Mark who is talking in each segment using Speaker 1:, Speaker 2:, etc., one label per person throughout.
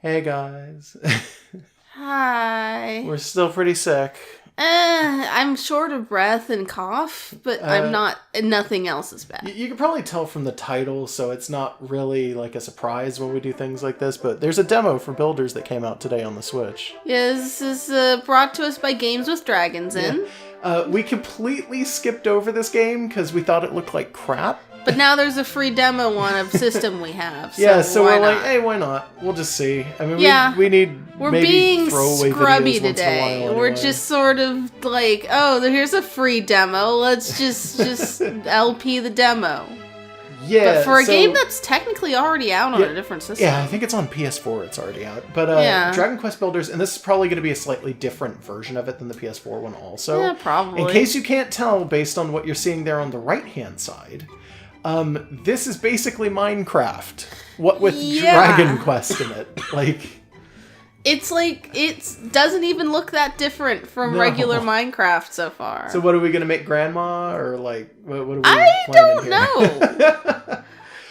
Speaker 1: Hey guys.
Speaker 2: Hi.
Speaker 1: We're still pretty sick.
Speaker 2: I'm short of breath and cough, but I'm not. Nothing else is bad.
Speaker 1: You can probably tell from the title, so it's not really like a surprise when we do things like this, but there's a demo for Builders that came out today on the Switch.
Speaker 2: Yeah, this is brought to us by Games with Dragons in.
Speaker 1: We completely skipped over this game because we thought it looked like crap.
Speaker 2: But now there's a free demo on a system we have.
Speaker 1: So we're like, hey, why not? We'll just see. I mean, we need
Speaker 2: we're
Speaker 1: maybe
Speaker 2: being
Speaker 1: throwaway
Speaker 2: scrubby
Speaker 1: videos
Speaker 2: today.
Speaker 1: Once in a while
Speaker 2: We're
Speaker 1: anyway.
Speaker 2: just sort of like, oh, here's a free demo. Let's just LP the demo.
Speaker 1: Yeah,
Speaker 2: but for a game that's technically already out on a different system.
Speaker 1: Yeah, I think it's on PS4. It's already out. But Dragon Quest Builders, and this is probably going to be a slightly different version of it than the PS4 one also.
Speaker 2: Yeah, probably.
Speaker 1: In case you can't tell based on what you're seeing there on the right-hand side, this is basically Minecraft. What with Dragon Quest in it.
Speaker 2: It doesn't even look that different from regular Minecraft so far.
Speaker 1: So what are we going to make grandma or like what are we
Speaker 2: I
Speaker 1: planning
Speaker 2: don't know.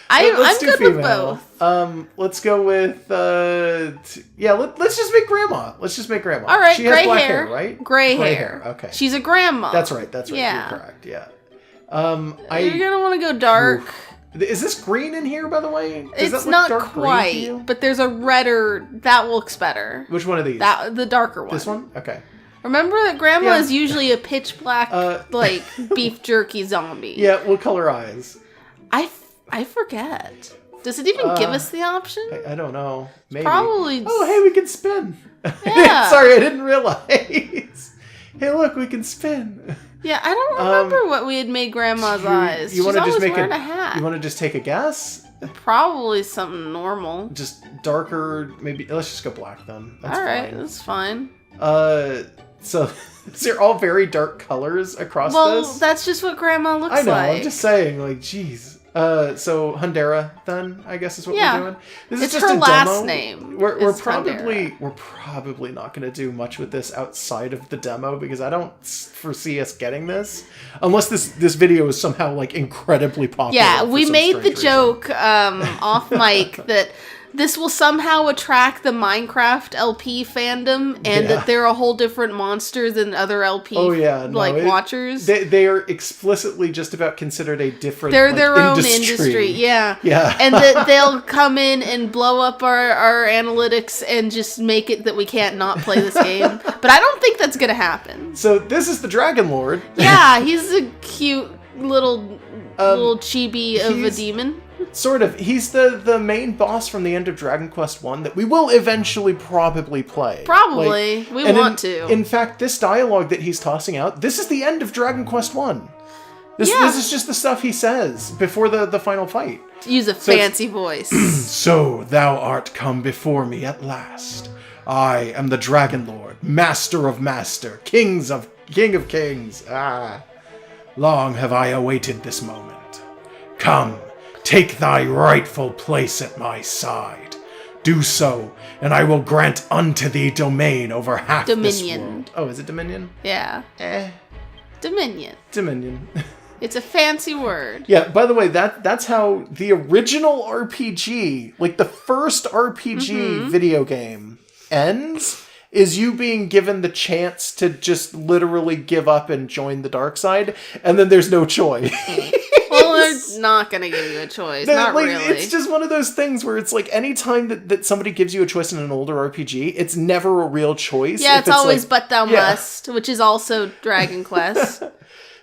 Speaker 2: I'm good
Speaker 1: female.
Speaker 2: with both.
Speaker 1: Let's go with let's just make grandma. Let's just make grandma.
Speaker 2: All right,
Speaker 1: she has black hair, right?
Speaker 2: Gray hair.
Speaker 1: Okay.
Speaker 2: She's a grandma.
Speaker 1: That's right.
Speaker 2: Yeah.
Speaker 1: You're correct. Yeah.
Speaker 2: You're gonna want to go dark.
Speaker 1: Is this green in here, by the way?
Speaker 2: It's not quite, but there's a redder that looks better.
Speaker 1: Which one of these?
Speaker 2: The darker one.
Speaker 1: This one? Okay.
Speaker 2: Remember that grandma is usually a pitch black, beef jerky zombie.
Speaker 1: Yeah, what color eyes?
Speaker 2: I forget. Does it even give us the option?
Speaker 1: I don't know. Maybe.
Speaker 2: Probably.
Speaker 1: Oh, hey, we can spin.
Speaker 2: Yeah.
Speaker 1: Sorry, I didn't realize. Hey, look, we can spin.
Speaker 2: Yeah, I don't remember what we had made grandma's eyes. She's always wearing a hat.
Speaker 1: You want to just take a guess?
Speaker 2: Probably something normal.
Speaker 1: Just darker, maybe. Let's just go black then. That's fine.
Speaker 2: That's fine.
Speaker 1: So they're all very dark colors across this.
Speaker 2: Well, that's just what grandma looks like.
Speaker 1: I know, I'm just saying, geez. So Hundera, then I guess is what we're doing. This is just
Speaker 2: her
Speaker 1: a
Speaker 2: last
Speaker 1: demo.
Speaker 2: name.
Speaker 1: We're probably not going to do much with this outside of the demo because I don't foresee us getting this unless this video is somehow incredibly popular.
Speaker 2: Yeah, we made the joke off mic that this will somehow attract the Minecraft LP fandom, and that they're a whole different monster than other LP watchers.
Speaker 1: They are explicitly just about considered a different.
Speaker 2: They're their own industry, yeah. And that they'll come in and blow up our analytics and just make it that we can't not play this game. But I don't think that's gonna happen.
Speaker 1: So this is the Dragon Lord.
Speaker 2: Yeah, he's a cute little chibi of a demon.
Speaker 1: Sort of. He's the main boss from the end of Dragon Quest 1 that we will eventually probably play.
Speaker 2: Probably. We want to.
Speaker 1: In fact, this dialogue that he's tossing out, this is the end of Dragon Quest 1. This is just the stuff he says before the final fight.
Speaker 2: Use a fancy voice.
Speaker 1: So thou art come before me at last. I am the Dragon Lord, Master of Master, King of Kings. Long have I awaited this moment. Come, take thy rightful place at my side. Do so, and I will grant unto thee domain over half this world. Oh, is it Dominion?
Speaker 2: Yeah. Dominion. It's a fancy word.
Speaker 1: Yeah, by the way, that's how the original RPG, the first RPG video game, ends, is you being given the chance to just literally give up and join the dark side, and then there's no choice.
Speaker 2: Well, they're not going to give you a choice. Not really.
Speaker 1: It's just one of those things where it's anytime that somebody gives you a choice in an older RPG, it's never a real choice.
Speaker 2: Yeah, it's always but thou must, which is also Dragon Quest.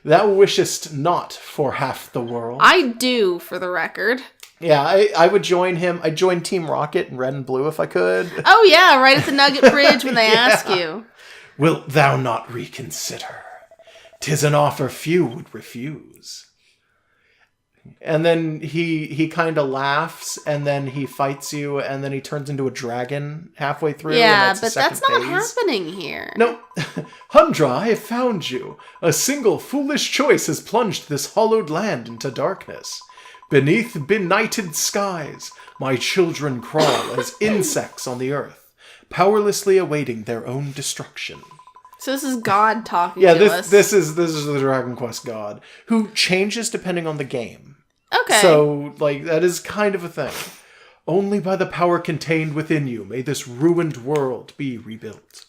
Speaker 1: Thou wishest not for half the world.
Speaker 2: I do, for the record.
Speaker 1: Yeah, I would join him. I'd join Team Rocket in red and blue if I could.
Speaker 2: Oh yeah, right at the Nugget Bridge when they ask you.
Speaker 1: Wilt thou not reconsider? 'Tis an offer few would refuse. And then he kind of laughs, and then he fights you, and then he turns into a dragon halfway through.
Speaker 2: Yeah,
Speaker 1: and
Speaker 2: but that's not happening here.
Speaker 1: No. Hundera, I have found you. A single foolish choice has plunged this hallowed land into darkness. Beneath benighted skies, my children crawl as insects on the earth, powerlessly awaiting their own destruction.
Speaker 2: So this is God talking to us.
Speaker 1: This is the Dragon Quest God, who changes depending on the game.
Speaker 2: Okay.
Speaker 1: So, that is kind of a thing. Only by the power contained within you may this ruined world be rebuilt.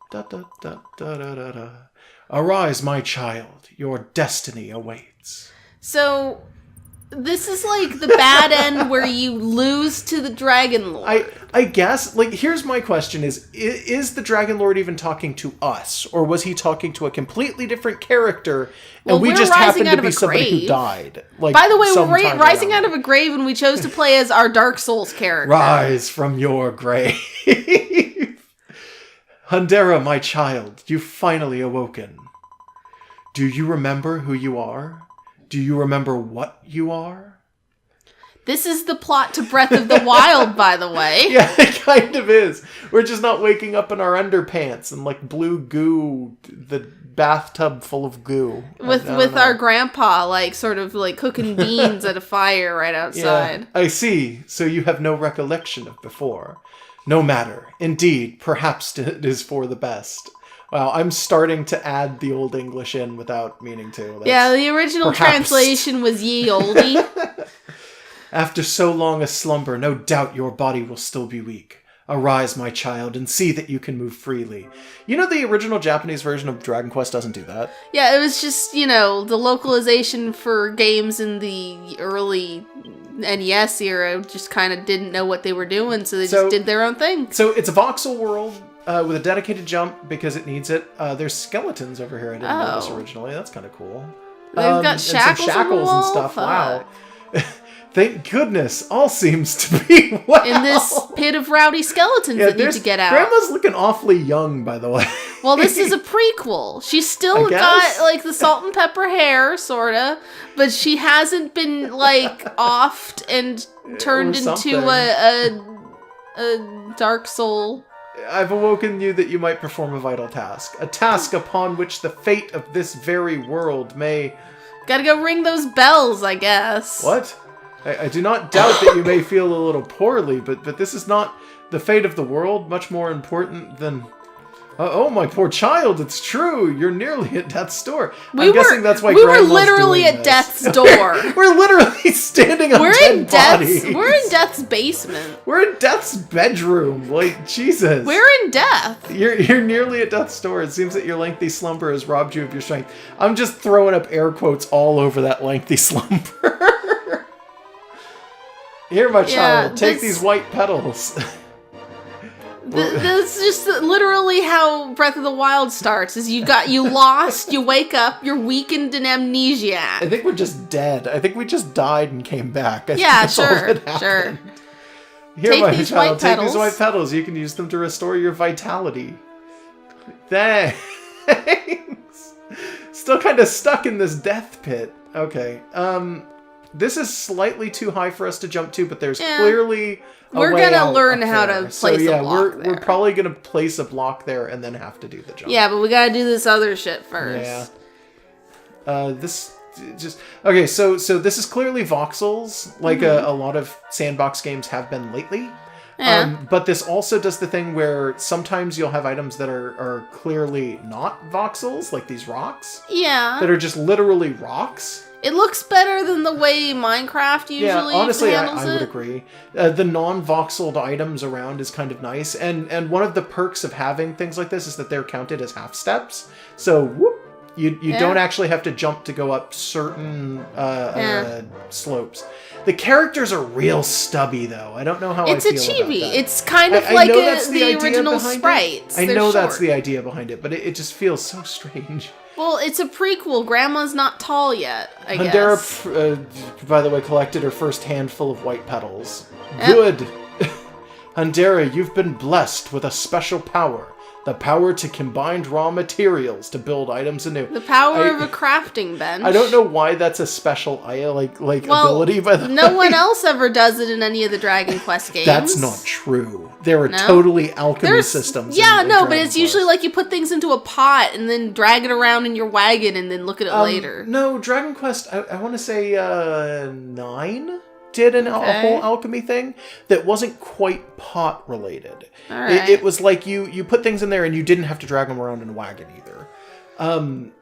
Speaker 1: Da, da, da, da, da, da, da. Arise, my child. Your destiny awaits.
Speaker 2: So, this is like the bad end where you lose to the Dragon Lord.
Speaker 1: I guess, like, here's my question is the Dragon Lord even talking to us? Or was he talking to a completely different character, and we just happened to be somebody who died? Like,
Speaker 2: by the way, we're rising out of a grave, and we chose to play as our Dark Souls character.
Speaker 1: Rise from your grave. Hundera, my child, you've finally awoken. Do you remember who you are? Do you remember what you are?
Speaker 2: This is the plot to Breath of the Wild, by the way.
Speaker 1: Yeah, it kind of is. We're just not waking up in our underpants and like blue goo, the bathtub full of goo.
Speaker 2: With our grandpa, like sort of like cooking beans at a fire right outside.
Speaker 1: Yeah, I see. So you have no recollection of before. No matter. Indeed, perhaps it is for the best. Wow, I'm starting to add the Old English in without meaning to.
Speaker 2: Yeah, the original translation was ye olde.
Speaker 1: After so long a slumber, no doubt your body will still be weak. Arise, my child, and see that you can move freely. You know the original Japanese version of Dragon Quest doesn't do that?
Speaker 2: Yeah, it was just, the localization for games in the early NES era just kind of didn't know what they were doing, so they just did their own thing.
Speaker 1: So it's a voxel world with a dedicated jump because it needs it. There's skeletons over here I didn't notice originally. That's kind of cool.
Speaker 2: They've got shackles,
Speaker 1: and some shackles and stuff. Wow. Thank goodness, all seems to be well.
Speaker 2: In this pit of rowdy skeletons that need to get out.
Speaker 1: Grandma's looking awfully young, by the way.
Speaker 2: Well, this is a prequel. She's still got, like, the salt and pepper hair, sorta, but she hasn't been, like, offed and turned into a dark soul.
Speaker 1: I've awoken you that you might perform a vital task. A task upon which the fate of this very world may...
Speaker 2: Gotta go ring those bells, I guess.
Speaker 1: What? I do not doubt that you may feel a little poorly, but this is not the fate of the world much more important than... oh, my poor child, it's true. You're nearly at death's door. I'm guessing that's why Grandma's doing this.
Speaker 2: We were literally at death's door.
Speaker 1: We're literally standing on dead bodies.
Speaker 2: We're in death's basement.
Speaker 1: We're in death's bedroom. Like, Jesus.
Speaker 2: We're in death.
Speaker 1: You're nearly at death's door. It seems that your lengthy slumber has robbed you of your strength. I'm just throwing up air quotes all over that lengthy slumber. Here, my child, take these white petals.
Speaker 2: That's just literally how Breath of the Wild starts. Is you lost, you wake up, you're weakened and amnesiac.
Speaker 1: I think we're just dead. I think we just died and came back.
Speaker 2: Sure.
Speaker 1: Here, my child, take these white petals. You can use them to restore your vitality. Thanks. Still kind of stuck in this death pit. Okay. This is slightly too high for us to jump to, but there's clearly a way out. We're gonna learn how to place a block there. We're probably gonna place a block there and then have to do the jump.
Speaker 2: Yeah, but we gotta do this other shit first.
Speaker 1: Yeah. Okay, so this is clearly voxels, like a lot of sandbox games have been lately.
Speaker 2: Yeah.
Speaker 1: But this also does the thing where sometimes you'll have items that are clearly not voxels, like these rocks.
Speaker 2: Yeah.
Speaker 1: That are just literally rocks.
Speaker 2: It looks better than the way Minecraft usually
Speaker 1: honestly,
Speaker 2: handles
Speaker 1: I would agree. The non-voxeled items around is kind of nice, and one of the perks of having things like this is that they're counted as half steps. So, whoop, you don't actually have to jump to go up certain slopes. The characters are real stubby, though. I don't know how I feel about that. It's a chibi.
Speaker 2: It's kind of like the original sprites.
Speaker 1: I know that's the idea behind it, but it just feels so strange.
Speaker 2: Well, it's a prequel. Grandma's not tall yet, I guess.
Speaker 1: Hundera, by the way, collected her first handful of white petals. Yep. Good! Hundera, you've been blessed with a special power. The power to combine raw materials to build items anew.
Speaker 2: The power of a crafting bench.
Speaker 1: I don't know why that's a special ability, by the way.
Speaker 2: No one else ever does it in any of the Dragon Quest games.
Speaker 1: That's not true. There are totally alchemy systems.
Speaker 2: But it's usually like you put things into a pot and then drag it around in your wagon and then look at it later.
Speaker 1: No, Dragon Quest, I want to say 9 did a whole alchemy thing that wasn't quite pot related.
Speaker 2: All right.
Speaker 1: It was like you put things in there and you didn't have to drag them around in a wagon either.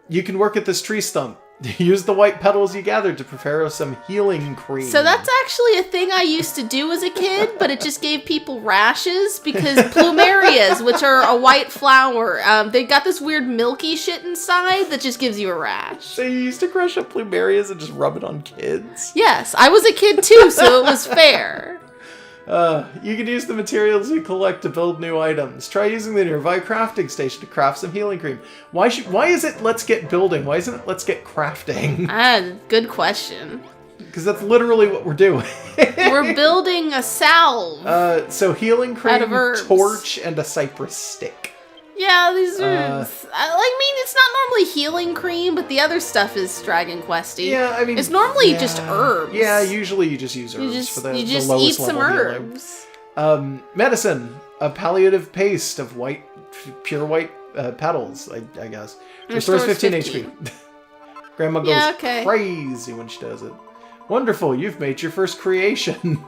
Speaker 1: You can work at this tree stump. Use the white petals you gathered to prepare some healing cream.
Speaker 2: So that's actually a thing I used to do as a kid, but it just gave people rashes because plumerias, which are a white flower, they got this weird milky shit inside that just gives you a rash.
Speaker 1: So you used to crush up plumerias and just rub it on kids?
Speaker 2: Yes, I was a kid too, so it was fair.
Speaker 1: You can use the materials you collect to build new items. Try using the nearby crafting station to craft some healing cream. Why is it let's get building? Why isn't it let's get crafting?
Speaker 2: Good question.
Speaker 1: Because that's literally what we're doing.
Speaker 2: We're building a salve.
Speaker 1: So healing cream,
Speaker 2: out of herbs.
Speaker 1: Torch, and a cypress stick.
Speaker 2: Yeah, these are... I mean, it's not normally healing cream, but the other stuff is Dragon Questy.
Speaker 1: Yeah, I mean...
Speaker 2: It's normally just herbs.
Speaker 1: Yeah, usually you just use herbs for the lowest
Speaker 2: You just
Speaker 1: eat
Speaker 2: some herbs.
Speaker 1: Medicine. A palliative paste of pure white petals, I guess. Restores 15 HP. Grandma goes crazy when she does it. Wonderful, you've made your first creation.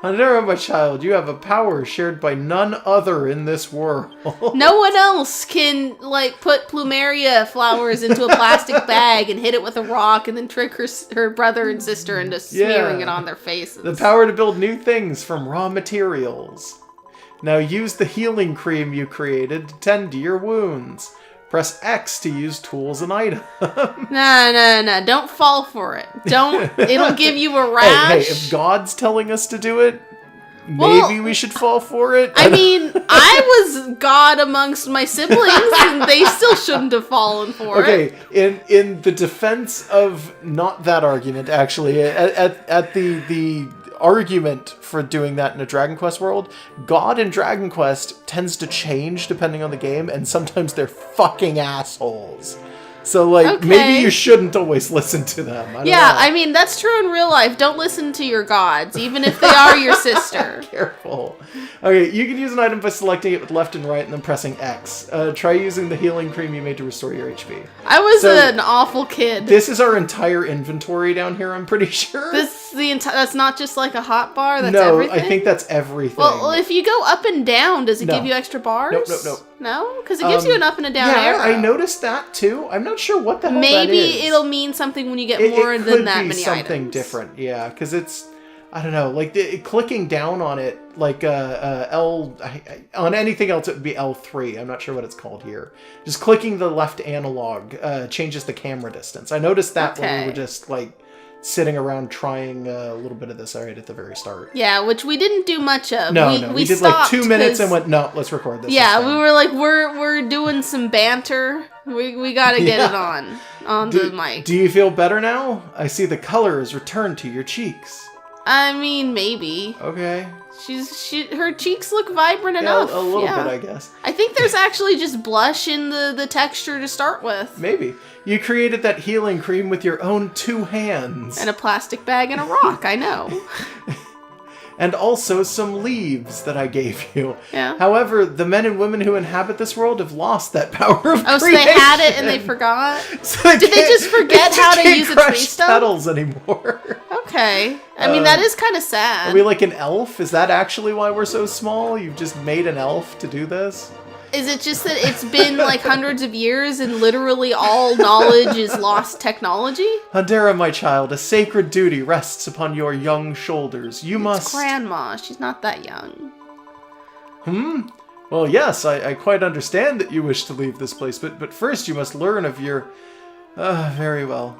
Speaker 1: Hundera, my child, you have a power shared by none other in this world.
Speaker 2: No one else can, put plumeria flowers into a plastic bag and hit it with a rock and then trick her brother and sister into smearing it on their faces.
Speaker 1: The power to build new things from raw materials. Now use the healing cream you created to tend to your wounds. Press X to use tools and items.
Speaker 2: No. Don't fall for it. It'll give you a rash.
Speaker 1: Hey, if God's telling us to do it, maybe we should fall for it.
Speaker 2: I mean, I was God amongst my siblings, and they still shouldn't have fallen for it.
Speaker 1: Okay, in the defense of not that argument, actually, at the argument for doing that in a Dragon Quest world, God in Dragon Quest tends to change depending on the game, and sometimes they're fucking assholes. So, maybe you shouldn't always listen to them. I don't know.
Speaker 2: I mean, that's true in real life. Don't listen to your gods, even if they are your sister.
Speaker 1: Careful. Okay, you can use an item by selecting it with left and right and then pressing X. Try using the healing cream you made to restore your HP.
Speaker 2: I was an awful kid.
Speaker 1: This is our entire inventory down here, I'm pretty sure.
Speaker 2: That's not just like a hot bar, that's everything?
Speaker 1: No, I think that's everything.
Speaker 2: Well, if you go up and down, does it give you extra bars?
Speaker 1: Nope.
Speaker 2: No? Because it gives you an up and a down arrow.
Speaker 1: I noticed that too. I'm not sure what the hell that is.
Speaker 2: Maybe it'll mean something when you get more than that many items. It could be something
Speaker 1: different, yeah. Because it's, I don't know, clicking down on it, on anything else it would be L3. I'm not sure what it's called here. Just clicking the left analog changes the camera distance. I noticed that when we were just, sitting around trying a little bit of this right at the very start.
Speaker 2: Yeah, which we didn't do much of.
Speaker 1: We did 2 minutes and went, no, let's record this.
Speaker 2: Yeah, we were we're doing some banter. We gotta get it on the mic.
Speaker 1: Do you feel better now? I see the color has returned to your cheeks.
Speaker 2: I mean, maybe.
Speaker 1: Okay.
Speaker 2: Her cheeks look vibrant enough.
Speaker 1: A little bit, I guess.
Speaker 2: I think there's actually just blush in the texture to start with.
Speaker 1: Maybe. You created that healing cream with your own 2 hands.
Speaker 2: And a plastic bag and a rock, I know.
Speaker 1: And also some leaves that I gave you.
Speaker 2: Yeah.
Speaker 1: However, the men and women who inhabit this world have lost that power of creation.
Speaker 2: So they had it and they forgot? Did they just forget how to use a tree stump?
Speaker 1: Petals anymore.
Speaker 2: Okay. I mean, that is kind of sad.
Speaker 1: Are we like an elf? Is that actually why we're so small? You've just made an elf to do this?
Speaker 2: Is it just that it's been hundreds of years and literally all knowledge is lost technology?
Speaker 1: Hundera, my child, a sacred duty rests upon your young shoulders. You must...
Speaker 2: It's Grandma. She's not that young.
Speaker 1: Well, yes, I quite understand that you wish to leave this place, but first you must learn of your... very well.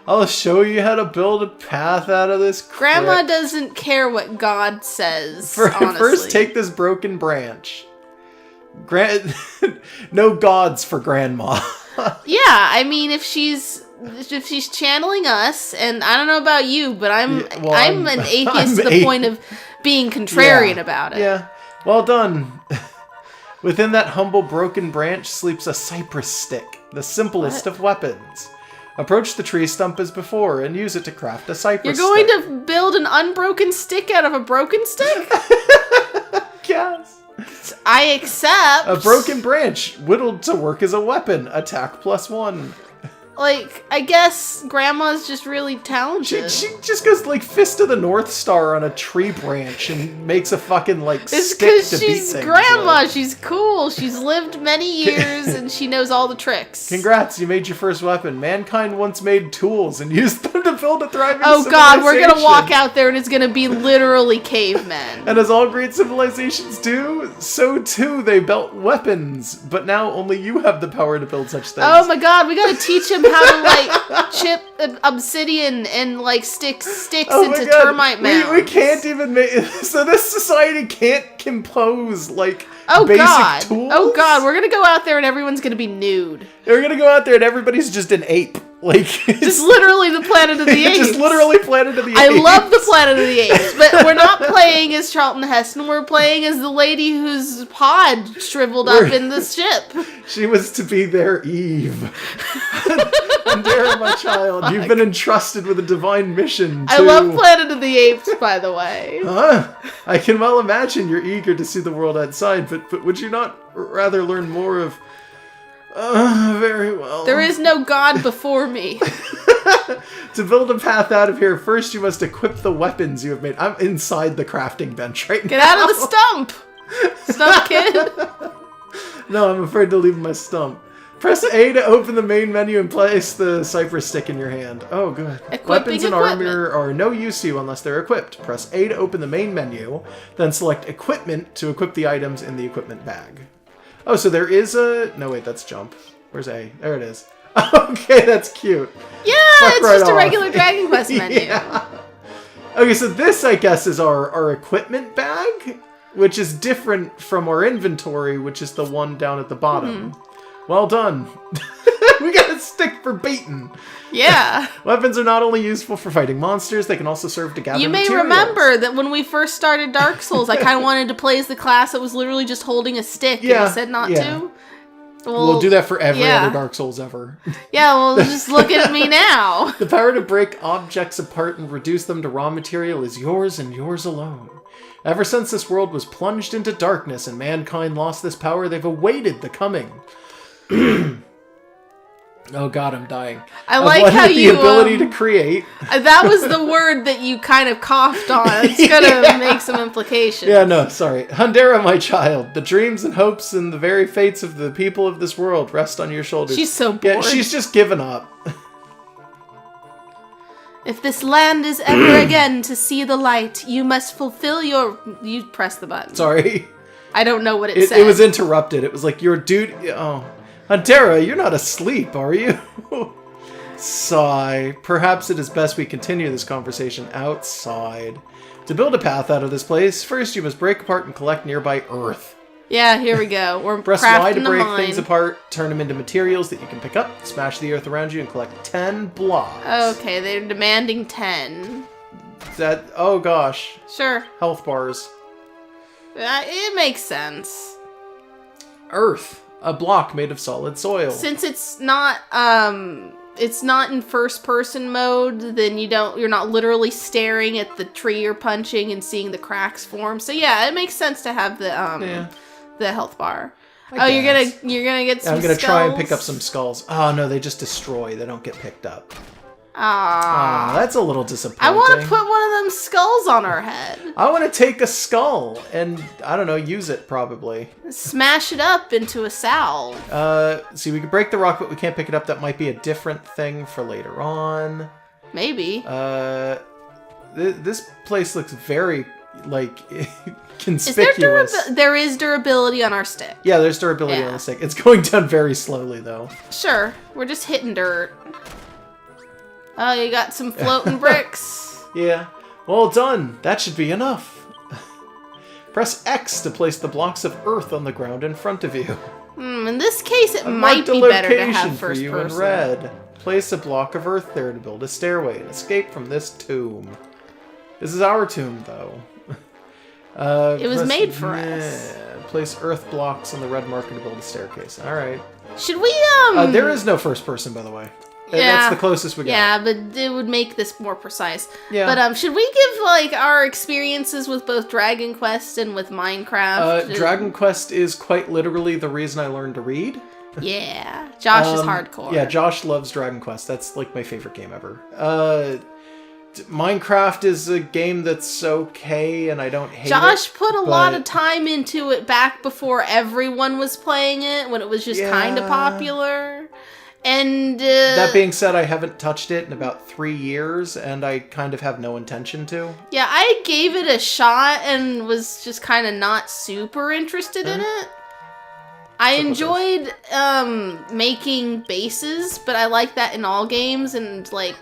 Speaker 1: I'll show you how to build a path out of this crypt.
Speaker 2: Grandma doesn't care what God says, honestly.
Speaker 1: First, take this broken branch. No gods for Grandma.
Speaker 2: Yeah, I mean, if she's channeling us, and I don't know about you, but I'm an atheist to the point of being contrarian about it.
Speaker 1: Yeah, well done. Within that humble broken branch sleeps a cypress stick, the simplest of weapons. Approach the tree stump as before and use it to craft a cypress stick.
Speaker 2: You're going to build an unbroken stick out of a broken stick?
Speaker 1: Yes.
Speaker 2: I accept.
Speaker 1: A broken branch, whittled to work as a weapon. Attack +1.
Speaker 2: like, I guess Grandma's just really talented.
Speaker 1: She just goes, like, fist of the North Star on a tree branch and makes a fucking, like,
Speaker 2: it's
Speaker 1: stick to beat things.
Speaker 2: She's Grandma. She's cool. She's lived many years, and she knows all the tricks.
Speaker 1: Congrats, you made your first weapon. Mankind once made tools and used them to build a thriving
Speaker 2: civilization. Oh god, we're gonna walk out there and it's gonna be literally cavemen.
Speaker 1: And as all great civilizations do, so too they built weapons. But now only you have the power to build such things.
Speaker 2: Oh my god, we gotta teach him how to, like, chip obsidian and, like, stick sticks into termite mounds.
Speaker 1: We can't even make... So this society can't compose, like, basic tools?
Speaker 2: Oh god, we're gonna go out there and everyone's gonna be nude.
Speaker 1: We're gonna go out there and everybody's just an ape. Like,
Speaker 2: just literally the Planet of the Apes.
Speaker 1: Just literally Planet of the Apes.
Speaker 2: I love the Planet of the Apes, but we're not playing as Charlton Heston. We're playing as the lady whose pod shriveled up in the ship.
Speaker 1: She was to be their Eve. Hundera, my child, you've been entrusted with a divine mission.
Speaker 2: I love Planet of the Apes, by the way.
Speaker 1: I can well imagine you're eager to see the world outside, but would you not rather learn more of... very well.
Speaker 2: There is no god before me.
Speaker 1: To build a path out of here, first you must equip the weapons you have made. I'm inside the crafting bench right now.
Speaker 2: Get out of the stump! Stump kid!
Speaker 1: No, I'm afraid to leave my stump. Press A to open the main menu and place the cypress stick in your hand. Oh, good. Weapons and armor are no use to you unless they're equipped. Press A to open the main menu, then select equipment to equip the items in the equipment bag. Oh, so there is a... No, wait, that's jump. Where's A? There it is. Okay, that's cute.
Speaker 2: Yeah, it's right just a regular Dragon Quest menu.
Speaker 1: Yeah. Okay, so this, I guess, is our equipment bag, which is different from our inventory, which is the one down at the bottom. Well done. We got a stick for baiting.
Speaker 2: Yeah.
Speaker 1: Weapons are not only useful for fighting monsters, they can also serve to gather materials.
Speaker 2: You may remember that when we first started Dark Souls, I kind of wanted to play as the class that was literally just holding a stick, and I said not to.
Speaker 1: We'll do that for every other Dark Souls ever.
Speaker 2: Yeah, well, just look at me now.
Speaker 1: The power to break objects apart and reduce them to raw material is yours and yours alone. Ever since this world was plunged into darkness and mankind lost this power, they've awaited the coming. Oh god, I'm dying.
Speaker 2: I like how you...
Speaker 1: the ability to create.
Speaker 2: That was the word that you kind of coughed on. It's gonna make some implications.
Speaker 1: Yeah, no, sorry. Hundera, my child, the dreams and hopes and the very fates of the people of this world rest on your shoulders.
Speaker 2: She's so bored.
Speaker 1: Yeah, she's just given up.
Speaker 2: If this land is ever again to see the light, you must fulfill your... You press the button.
Speaker 1: Sorry.
Speaker 2: I don't know what it said.
Speaker 1: It was interrupted. It was like, your dude... Oh... Hundera, you're not asleep, are you? Sigh. Perhaps it is best we continue this conversation outside. To build a path out of this place, first you must break apart and collect nearby earth.
Speaker 2: Yeah, here we go. We're
Speaker 1: Press Y to break
Speaker 2: mine.
Speaker 1: things apart, turn them into materials that you can pick up, smash the earth around you, and collect 10 blocks.
Speaker 2: Okay, they're demanding 10.
Speaker 1: That... Oh gosh.
Speaker 2: Sure.
Speaker 1: Health bars.
Speaker 2: It makes sense.
Speaker 1: Earth. A block made of solid soil.
Speaker 2: Since it's not in first person mode, then you're not literally staring at the tree you're punching and seeing the cracks form. So yeah, it makes sense to have the health bar. You're gonna get some
Speaker 1: I'm gonna
Speaker 2: skulls?
Speaker 1: try and pick up some skulls. Oh no, they just destroy. They don't get picked up. That's a little disappointing.
Speaker 2: I want to put one of them skulls on our head.
Speaker 1: I want to take a skull and, I don't know, use it probably.
Speaker 2: Smash it up into a salve.
Speaker 1: See, we can break the rock, but we can't pick it up. That might be a different thing for later on.
Speaker 2: Maybe.
Speaker 1: This place looks very, like, conspicuous.
Speaker 2: There is durability on our stick.
Speaker 1: Yeah, there's durability on the stick. It's going down very slowly, though.
Speaker 2: Sure. We're just hitting dirt. Oh, you got some floating bricks.
Speaker 1: Yeah. Well done. That should be enough. Press X to place the blocks of earth on the ground in front of you.
Speaker 2: In this case, it might be better to have first
Speaker 1: you
Speaker 2: person.
Speaker 1: In red. Place a block of earth there to build a stairway and escape from this tomb. This is our tomb, though.
Speaker 2: It was made for us.
Speaker 1: Place earth blocks on the red marker to build a staircase. All right.
Speaker 2: Should we,
Speaker 1: there is no first person, by the way. Yeah, that's the closest we got.
Speaker 2: Yeah, but it would make this more precise.
Speaker 1: Yeah.
Speaker 2: But should we give like our experiences with both Dragon Quest and with Minecraft?
Speaker 1: Dragon Quest is quite literally the reason I learned to read.
Speaker 2: Yeah, Josh is hardcore.
Speaker 1: Yeah, Josh loves Dragon Quest. That's like my favorite game ever. Minecraft is a game that's okay, and I don't hate it.
Speaker 2: Josh put a lot of time into it back before everyone was playing it, when it was just kind of popular. And
Speaker 1: that being said, I haven't touched it in about 3 years, and I kind of have no intention to.
Speaker 2: Yeah, I gave it a shot and was just kind of not super interested in it. I enjoyed making bases, but I like that in all games, and like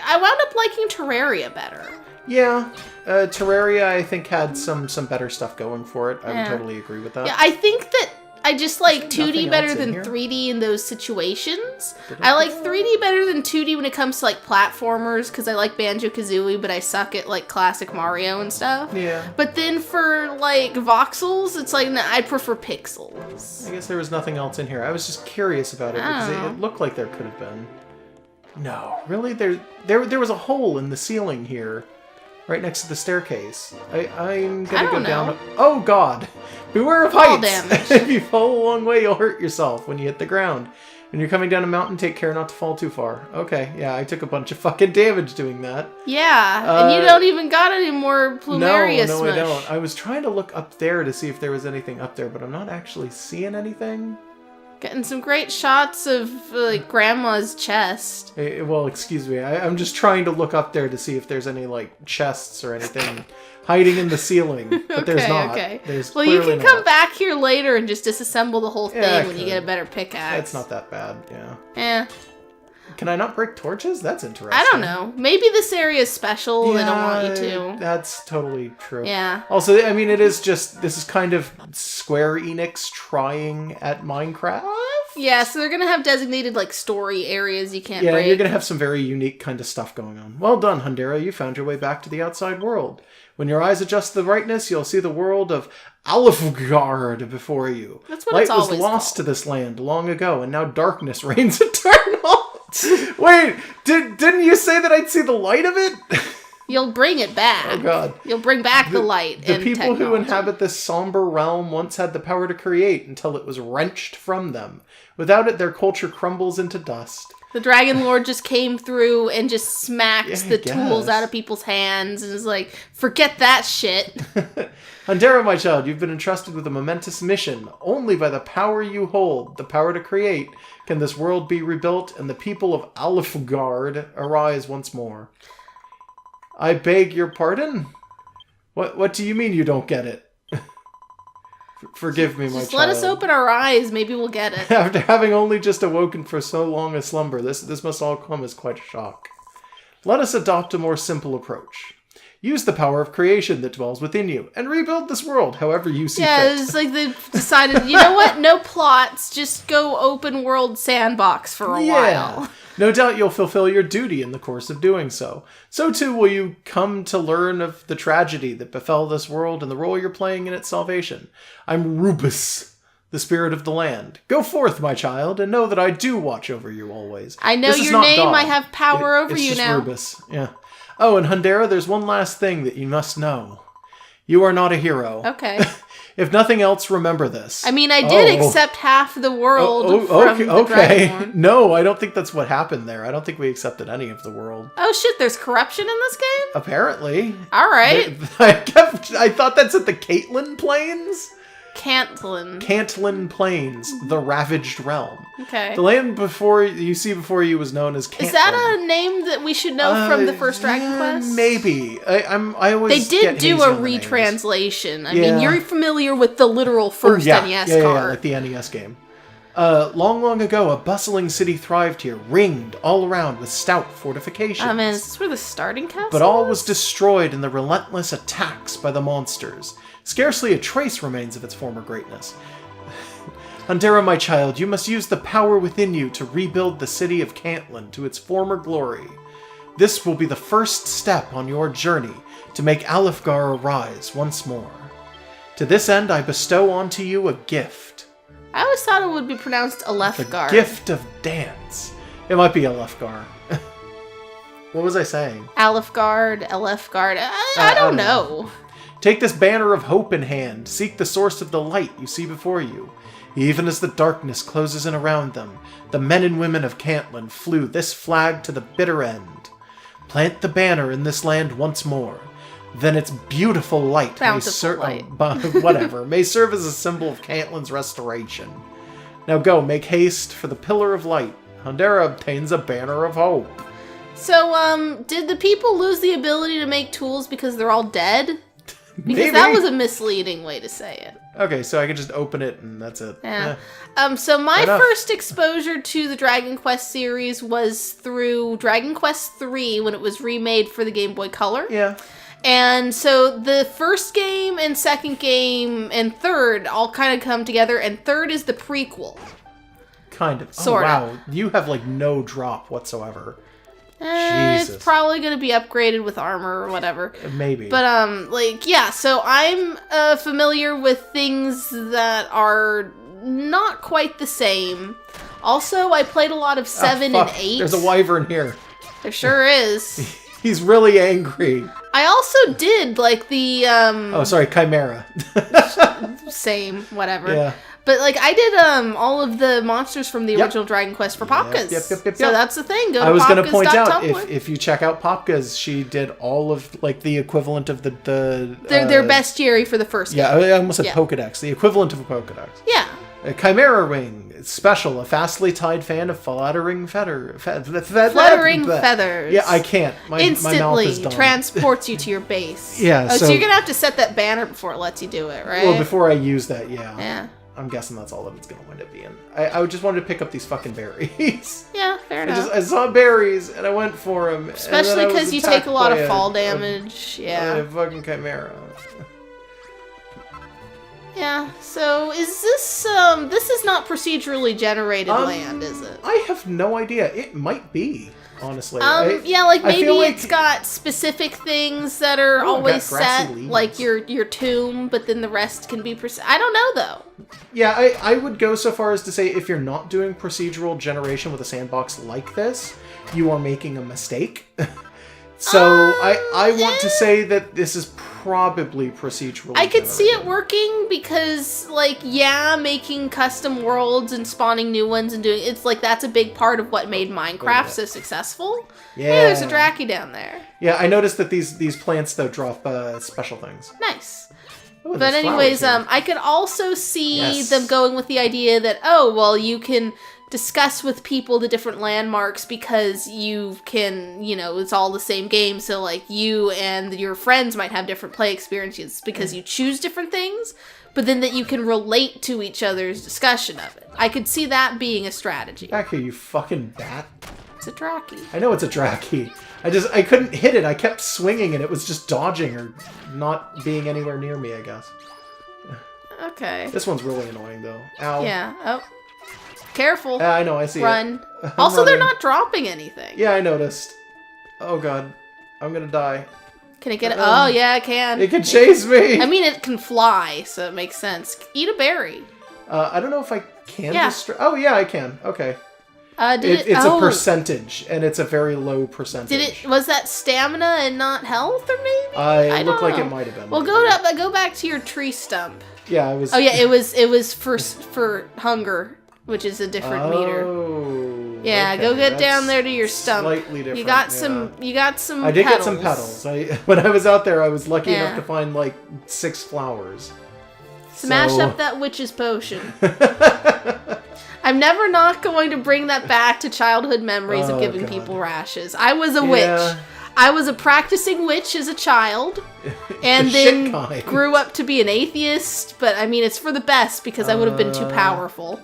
Speaker 2: I wound up liking Terraria better.
Speaker 1: Yeah, Terraria I think had some better stuff going for it. I would totally agree with that.
Speaker 2: Yeah, I think that I just like 2D better than 3D in those situations. I like 3D better than 2D when it comes to like platformers, because I like Banjo-Kazooie, but I suck at like classic Mario and stuff.
Speaker 1: Yeah.
Speaker 2: But then for like voxels, it's like, I prefer pixels.
Speaker 1: I guess there was nothing else in here. I was just curious about it because it looked like there could have been. No, really? There was a hole in the ceiling here. Right next to the staircase. I'm gonna go down. Oh God! Beware of heights!
Speaker 2: Damage.
Speaker 1: If you fall a long way, you'll hurt yourself when you hit the ground. When you're coming down a mountain, take care not to fall too far. Okay, yeah, I took a bunch of fucking damage doing that.
Speaker 2: Yeah, and you don't even got any more Plumeria
Speaker 1: No,
Speaker 2: smush.
Speaker 1: I don't. I was trying to look up there to see if there was anything up there, but I'm not actually seeing anything.
Speaker 2: Getting some great shots of like Grandma's chest.
Speaker 1: Well, excuse me. I'm just trying to look up there to see if there's any like chests or anything hiding in the ceiling. But there's not.
Speaker 2: Okay.
Speaker 1: There's
Speaker 2: well, you can come back here later and just disassemble the whole thing when you get a better pickaxe.
Speaker 1: It's not that bad. Yeah.
Speaker 2: Yeah.
Speaker 1: Can I not break torches? That's interesting.
Speaker 2: I don't know. Maybe this area is special. They don't want you to.
Speaker 1: That's totally true.
Speaker 2: Yeah.
Speaker 1: Also, I mean, this is kind of Square Enix trying at Minecraft.
Speaker 2: Yeah, so they're going to have designated, like, story areas you can't break.
Speaker 1: Yeah, you're going to have some very unique kind of stuff going on. Well done, Hundera. You found your way back to the outside world. When your eyes adjust to the brightness, you'll see the world of Alfgard before you.
Speaker 2: That's what
Speaker 1: Light
Speaker 2: it's always
Speaker 1: was lost
Speaker 2: called.
Speaker 1: to this land long ago, and now darkness reigns eternal. Wait, didn't you say that I'd see the light of it?
Speaker 2: You'll bring it back.
Speaker 1: Oh, God.
Speaker 2: You'll bring back the light
Speaker 1: The
Speaker 2: and
Speaker 1: people who
Speaker 2: technology.
Speaker 1: inhabit this somber realm once had the power to create until it was wrenched from them. Without it, their culture crumbles into dust.
Speaker 2: The Dragon Lord just came through and just smacks the tools
Speaker 1: guess.
Speaker 2: out of people's hands and is like, forget that shit.
Speaker 1: Hundera, my child, you've been entrusted with a momentous mission. Only by the power you hold, the power to create, can this world be rebuilt and the people of Alfgard arise once more. I beg your pardon? What do you mean you don't get it? Forgive me, my child.
Speaker 2: Just let us open our eyes. Maybe we'll get it.
Speaker 1: After having only just awoken for so long a slumber, this must all come as quite a shock. Let us adopt a more simple approach. Use the power of creation that dwells within you, and rebuild this world however you see fit.
Speaker 2: Yeah, it's like they've decided, you know what? No plots. Just go open world sandbox for a while.
Speaker 1: No doubt you'll fulfill your duty in the course of doing so. So too will you come to learn of the tragedy that befell this world and the role you're playing in its salvation. I'm Rubus, the spirit of the land. Go forth, my child, and know that I do watch over you always.
Speaker 2: I know
Speaker 1: This is
Speaker 2: your
Speaker 1: not
Speaker 2: name.
Speaker 1: God.
Speaker 2: I have power over you
Speaker 1: just
Speaker 2: now.
Speaker 1: Rubus. Yeah. Oh, and Hundera, there's one last thing that you must know. You are not a hero.
Speaker 2: Okay.
Speaker 1: If nothing else, remember this.
Speaker 2: I mean, I did accept half the world from the Dragonborn.
Speaker 1: No, I don't think that's what happened there. I don't think we accepted any of the world.
Speaker 2: Oh shit, there's corruption in this game?
Speaker 1: Apparently.
Speaker 2: Alright.
Speaker 1: I thought that's at the Caitlin Plains?
Speaker 2: Cantlin
Speaker 1: Plains, the ravaged realm.
Speaker 2: Okay.
Speaker 1: The land before you was known as Cantlin.
Speaker 2: Is that a name that we should know from the first Dragon Quest?
Speaker 1: Maybe. I always
Speaker 2: They did do a retranslation. I mean, you're familiar with the literal first NES card.
Speaker 1: Yeah, like the NES game. Long ago, a bustling city thrived here, ringed all around with stout fortifications.
Speaker 2: Oh man, is this where the starting castle
Speaker 1: But all was destroyed in the relentless attacks by the monsters. Scarcely a trace remains of its former greatness. Hundera, my child, you must use the power within you to rebuild the city of Cantlin to its former glory. This will be the first step on your journey to make Alfgar arise once more. To this end, I bestow onto you a gift.
Speaker 2: I always thought it would be pronounced Alefgar.
Speaker 1: The gift of dance. It might be Alfgar. What was I saying?
Speaker 2: Alfgard. I don't know.
Speaker 1: Take this banner of hope in hand. Seek the source of the light you see before you. Even as the darkness closes in around them, the men and women of Cantland flew this flag to the bitter end. Plant the banner in this land once more. Then its beautiful light may serve as a symbol of Cantland's restoration. Now go, make haste for the Pillar of Light. Hundera obtains a banner of hope.
Speaker 2: So, did the people lose the ability to make tools because they're all dead? Because
Speaker 1: Maybe.
Speaker 2: that was a misleading way to say it.
Speaker 1: Okay, so I can just open it and that's it.
Speaker 2: Yeah. So my first exposure to the Dragon Quest series was through Dragon Quest III when it was remade for the Game Boy Color.
Speaker 1: Yeah.
Speaker 2: And so the first game and second game and third all kind of come together, and third is the prequel.
Speaker 1: Kind of.
Speaker 2: Sort of.
Speaker 1: Oh, wow. You have, like, no drop whatsoever.
Speaker 2: It's probably going to be upgraded with armor or whatever.
Speaker 1: Maybe.
Speaker 2: But, yeah, so I'm familiar with things that are not quite the same. Also, I played a lot of 7 and 8.
Speaker 1: There's a wyvern here.
Speaker 2: There sure is.
Speaker 1: He's really angry.
Speaker 2: I also did, like, the,
Speaker 1: Oh, sorry, Chimera.
Speaker 2: Same, whatever.
Speaker 1: Yeah.
Speaker 2: But, like, I did all of the monsters from the original Dragon Quest for Popkas.
Speaker 1: Yep.
Speaker 2: So that's the thing. Go to
Speaker 1: I was going to point out,
Speaker 2: Popkas.tumblr.
Speaker 1: if you check out Popkas, she did all of, like, the equivalent of the
Speaker 2: Their bestiary for the first game.
Speaker 1: Yeah, I almost said Pokedex. The equivalent of a Pokedex.
Speaker 2: Yeah.
Speaker 1: A Chimera Wing. It's special. A fastly tied fan of fluttering feathers.
Speaker 2: Fluttering feathers.
Speaker 1: Yeah, I can't. My mouth is
Speaker 2: instantly
Speaker 1: done.
Speaker 2: transports you to your base.
Speaker 1: Yeah,
Speaker 2: so you're going to have to set that banner before it lets you do it, right?
Speaker 1: Well, before I use that, yeah.
Speaker 2: Yeah.
Speaker 1: I'm guessing that's all that it's going to wind up being. I just wanted to pick up these fucking berries.
Speaker 2: Yeah, fair enough.
Speaker 1: I saw berries, and I went for them.
Speaker 2: Especially because you take a lot of fall damage. Yeah.
Speaker 1: A fucking Chimera.
Speaker 2: Yeah, so is this, this is not procedurally generated land, is it?
Speaker 1: I have no idea. It might be, honestly.
Speaker 2: Yeah, like maybe
Speaker 1: like
Speaker 2: it's got specific things that are always set,
Speaker 1: leaves.
Speaker 2: like your tomb, but then the rest can be I don't know, though.
Speaker 1: Yeah, I would go so far as to say if you're not doing procedural generation with a sandbox like this, you are making a mistake. So I want to say that this is probably procedural.
Speaker 2: I could see it working because, like, yeah, making custom worlds and spawning new ones and doing it's like that's a big part of what made Minecraft so successful.
Speaker 1: Yeah,
Speaker 2: hey, there's a Draki down there.
Speaker 1: Yeah, I noticed that these plants though drop special things.
Speaker 2: Nice.
Speaker 1: Ooh,
Speaker 2: but anyways, I could also see them going with the idea that you can discuss with people the different landmarks because you can, it's all the same game. So, like, you and your friends might have different play experiences because you choose different things, but then that you can relate to each other's discussion of it. I could see that being a strategy.
Speaker 1: Back here, you fucking bat.
Speaker 2: It's a Draki.
Speaker 1: I know it's a Draki. I couldn't hit it. I kept swinging and it was just dodging or not being anywhere near me, I guess.
Speaker 2: Okay.
Speaker 1: This one's really annoying, though. Ow.
Speaker 2: Yeah. Oh. Careful.
Speaker 1: I know, I see
Speaker 2: Run.
Speaker 1: it.
Speaker 2: Also, they're not dropping anything.
Speaker 1: Yeah, I noticed. Oh, God. I'm gonna die.
Speaker 2: Can it get it? Oh, yeah, it can.
Speaker 1: It can chase me!
Speaker 2: I mean, it can fly, so it makes sense. Eat a berry.
Speaker 1: I don't know if I can destroy... Oh, yeah, I can. Okay. It's a percentage, and it's a very low percentage.
Speaker 2: Was that stamina and not health, or maybe?
Speaker 1: It looked like it might have been.
Speaker 2: Well, go back to your tree stump.
Speaker 1: Yeah, I was...
Speaker 2: Oh, yeah, it was for hunger, which is a different meter.
Speaker 1: Oh.
Speaker 2: Yeah,
Speaker 1: okay,
Speaker 2: go get down there to your stump.
Speaker 1: Slightly different.
Speaker 2: You got some
Speaker 1: I did
Speaker 2: petals.
Speaker 1: get some petals. When I was out there, I was lucky enough to find, like, 6 flowers.
Speaker 2: Smash up that witch's potion. I'm never not going to bring that back to childhood memories of giving people rashes. I was a witch. I was a practicing witch as a child, and then grew up to be an atheist, but I mean, it's for the best because I would have been too powerful.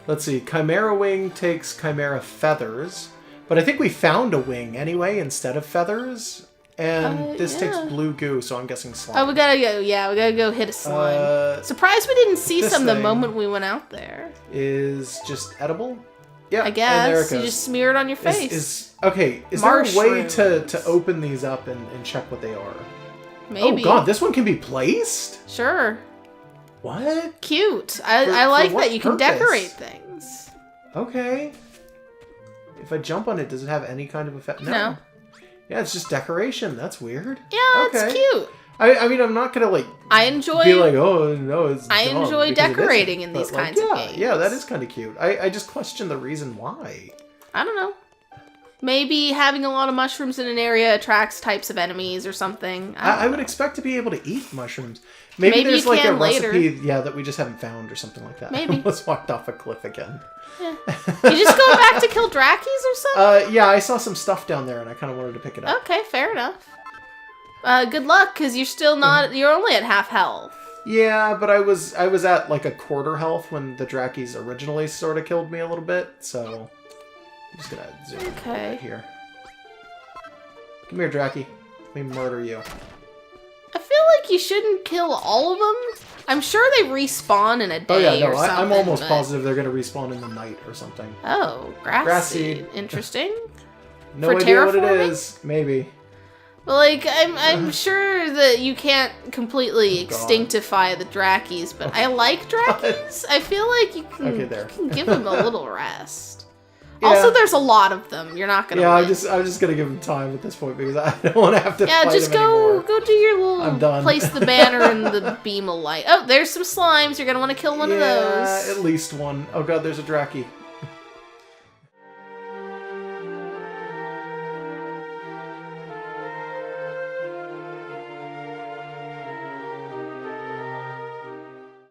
Speaker 1: Let's see. Chimera Wing takes Chimera Feathers, but I think we found a wing anyway instead of feathers, and this takes blue goo, so I'm guessing slime.
Speaker 2: Oh, we gotta go hit a slime. Surprised we didn't see some the moment we went out there.
Speaker 1: Is just edible? Yeah,
Speaker 2: I guess. You just smear it on your face.
Speaker 1: Is there a way to open these up and check what they are?
Speaker 2: Maybe.
Speaker 1: Oh god, this one can be placed?
Speaker 2: Sure.
Speaker 1: What?
Speaker 2: Cute. I like that you can decorate things.
Speaker 1: Okay. If I jump on it, does it have any kind of effect?
Speaker 2: No.
Speaker 1: Yeah, it's just decoration. That's weird.
Speaker 2: Yeah, it's cute.
Speaker 1: I mean, I'm not gonna like.
Speaker 2: I enjoy.
Speaker 1: Be like, oh no, it's.
Speaker 2: I enjoy decorating in these kinds of games.
Speaker 1: Yeah, that is kind of cute. I just question the reason why.
Speaker 2: I don't know. Maybe having a lot of mushrooms in an area attracts types of enemies or something.
Speaker 1: I would expect to be able to eat mushrooms. Maybe there's like a recipe, that we just haven't found or something like that.
Speaker 2: Maybe.
Speaker 1: I almost walked off a cliff again.
Speaker 2: Yeah. You just going back to kill Drakkies or something?
Speaker 1: Yeah, I saw some stuff down there and I kind of wanted to pick it up.
Speaker 2: Okay, fair enough. Good luck, because you're still not. You're only at half health.
Speaker 1: Yeah, but I was at like a quarter health when the Drakkies originally sort of killed me a little bit, so. I'm just gonna zoom in a little bit here. Come here, Draki. Let me murder you.
Speaker 2: I feel like you shouldn't kill all of them. I'm sure they respawn in a day.
Speaker 1: Oh yeah, no,
Speaker 2: or something,
Speaker 1: I'm almost positive they're gonna respawn in the night or something.
Speaker 2: Oh, grass seed. Interesting.
Speaker 1: No idea what it is. Maybe.
Speaker 2: But like, I'm sure that you can't completely extinctify the Drakkies, but I like Drakkies. I feel like you can give them a little rest. Yeah. Also, there's a lot of them. You're not gonna.
Speaker 1: Yeah,
Speaker 2: win.
Speaker 1: I'm just gonna give them time at this point because I don't want to have to.
Speaker 2: Yeah,
Speaker 1: fight
Speaker 2: just
Speaker 1: them anymore.
Speaker 2: go do your little.
Speaker 1: I'm done.
Speaker 2: Place the banner in the beam of light. Oh, there's some slimes. You're gonna want to kill one of those.
Speaker 1: Yeah, at least one. Oh god, there's a Draki.